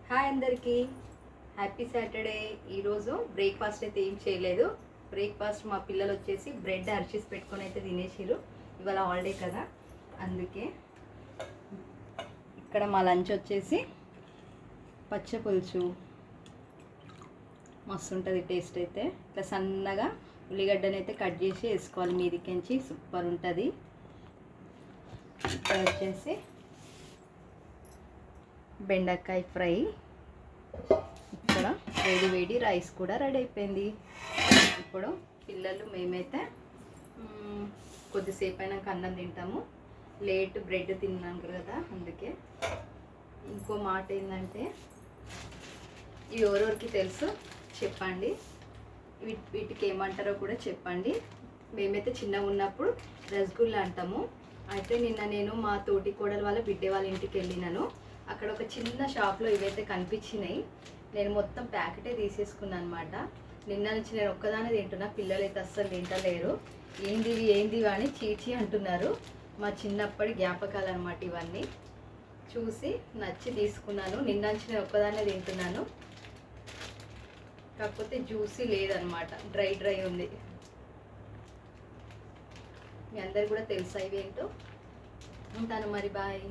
Hi అందరికీ, happy Saturday. ఈరోజు breakfast అయితే ఏం చేయలేదు. బ్రేక్ఫాస్ట్ మా పిల్లలు వచ్చేసి బ్రెడ్ అరిచిస్ పెట్టుకొని అయితే తినేసిరు. ఇవాళ హాలిడే కదా, అందుకే. ఇక్కడ మా లంచ్ వచ్చేసి పచ్చ పులుసు, మస్తు ఉంటుంది టేస్ట్ అయితే. ఇట్లా సన్నగా ఉల్లిగడ్డని అయితే కట్ చేసి వేసుకోవాలి మీదికించి, సూపర్ ఉంటుంది. ఇక్కడ వచ్చేసి బెండకాయ ఫ్రై. ఇక్కడ వేడి వేడి రైస్ కూడా రెడీ అయిపోయింది. ఇప్పుడు పిల్లలు మేమైతే కొద్దిసేపు అయినాక అన్నం తింటాము. లేట్ బ్రెడ్ తిన్నాం కదా, అందుకే. ఇంకో మాట ఏంటంటే, ఇవి ఎవరెవరికి తెలుసు చెప్పండి, వీటికి ఏమంటారో కూడా చెప్పండి. మేమైతే చిన్నగా ఉన్నప్పుడు రసగుల్లా అంటాము. అయితే నిన్న నేను మా తోటి కోడలు వాళ్ళ బిడ్డ వాళ్ళ ఇంటికి వెళ్ళినాను. అక్కడ ఒక చిన్న షాప్లో ఇవైతే కనిపించినాయి. నేను మొత్తం ప్యాకెటే తీసేసుకున్నాను అనమాట. నిన్న నుంచి నేను ఒక్కదానే తింటున్నా, పిల్లలు అయితే అస్సలు తింటలేరు. ఏంది అని చీచి అంటున్నారు. మా చిన్నప్పటి జ్ఞాపకాలు అనమాట ఇవన్నీ. చూసి నచ్చి తీసుకున్నాను. నిన్న నుంచి నేను ఒక్కదానే తింటున్నాను. కాకపోతే జ్యూసీ లేదనమాట, డ్రై ఉంది. మీ అందరు కూడా తెలుసా ఇవేంటో. ఉంటాను మరి, బాయ్.